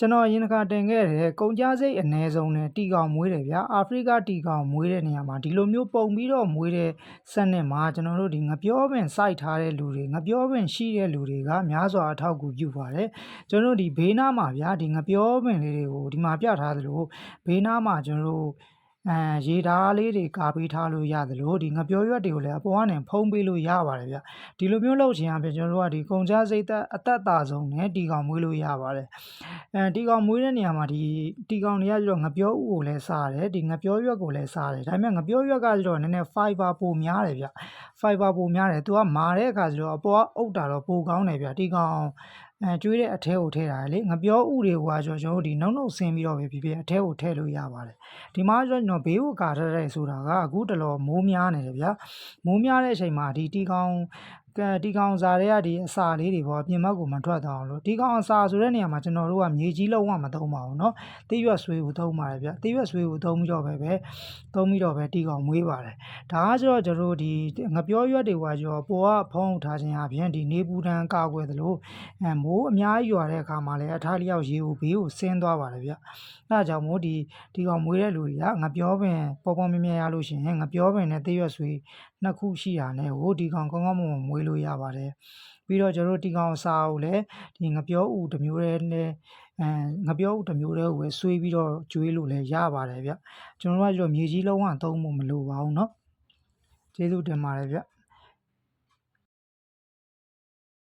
ကျွန်တော်အရင်တစ်ခါတင်ခဲ့တယ်ကုန်ကြစိတ်အ ਨੇ ဆုံးနဲ့တီကောင်မွေးတယ်ဗျာအာဖရိကတီကောင်မွေးတဲ့နေရာမှာဒီလိုမျိုးပုံပြီးတော့မွေးတဲ့စနစ်မှာကျွန်တော်တို့ဒီငပြောပင်စိုက်ထားတဲ့လူတွေငပြောပင်ရှိတဲ့လူတွေကများစွာအထောက်အကူပြုပါတယ်ကျွန်တော်တို့ဒီဘေးနားမှာဗျာဒီငပြောပင်လေးတွေကိုဒီမှာပြထားသလိုဘေးနားမှာကျွန်တော်တို့ရေဓာတ်လေးတွေကာပေးထားလို့ရတယ်လို့ဒီငပြောရွက်တွေကိုလည်းအပေါ်ကနေဖုံးပေးလို့ရပါတယ်ဗျဒီလိုမျိုးလုပ်ချင်အပြင်ကျွန်တော်တို့ကဒီကုန်ကြစိတ်အသက်အသာဆုံးနဲ့တီကောင်မွေးလို့ရပါတယ်တီကောင်မွေးတဲ့နေရာမှာဒီတီကောင်တွေကကျတော့ငပြောဥကိုလည်းစားတယ်ဒီငပြောရွက်ကိုလည်းစားတယ်ဒါပေမဲ့ငပြောရွက်ကကျတော့နည်းနည်း fiber ပိုများတယ်ဗျ fiber ပိုများတယ်သူကမာတဲ့အခါကျတော့အပေါ်ကအုပ်တာတော့ပိုကောင်းတယ်ဗျတီကောင်ကျွေးတဲ့အထဲကိုထည့်တာလေငပြောဥတွေကကျွန်တော်တို့ဒီနှုတ်ဆင်းပြီးတော့ပဲဖြစ်အထဲကိုထည့်လို့ရပါတယ်ဒီမှာကျွန်တော်ဘေးကိုကာထားတဲ့ဆိုတာကအခုတလောမိုးများနေတယ်ဗျာမိုးများတဲ့အချိန်မှာဒီတီကောင်စားတွေကဒီအစာလေးတွေပေါ့ပြင်ဘက်ကိုမထွက်တော့အောင်လို့တီကောင်အစာဆိုတဲ့နေရာမှာကျွန်တော်တို့ကမြေကြီးလုံးဝမသုံးပါဘူးเนาะတိရွက်ဆွေးကိုသုံးပါတယ်ဗျတိရွက်ဆွေးကိုသုံးပြီးတော့ပဲတီကောင်မွေးပါတယ်ဒါကကျတော့ကျွန်တော်တို့ဒီငပြောရွက်တွေကကျတော့ပေါ်ကဖုံးထားခြင်းအပြင်ဒီနေပူဒဏ်ကာကွယ်သလိုမိုးအများကြီးရွာတဲ့အခါမှာလည်းအထားလျောက်ရေကိုဘေးကိုဆင်းသွားပါတယ်ဗျအဲဒါကြောင့်မို့ဒီကောင်မွေးတဲ့လူတွေကငပြောပင်ပေါ်မြင်ရလို့ရှိရင်ငပြောပင်နဲ့တိရွက်ဆွေးနှစ်ခုရှိတာနဲ့ဟိုဒီကောင်ကောင်းကောင်းမွန်မွန်မွေးလို့ရပါတယ်ပြီးတော့ကျွန်တော်တို့တီကောင်အစာကိုလည်းဒီငပြောဥတစ်မျိုးတည်းနဲ့ငပြောဥတစ်မျိုးတည်းကိုပဲဆွေးပြီးတော့ကျွေးလို့လည်းရပါတယ်ဗျကျွန်တော်တို့ကမြေကြီးလုံးဝသုံးဖို့မလိုပါဘူးเนาะကျေးဇူးတင်ပါတယ်ဗျ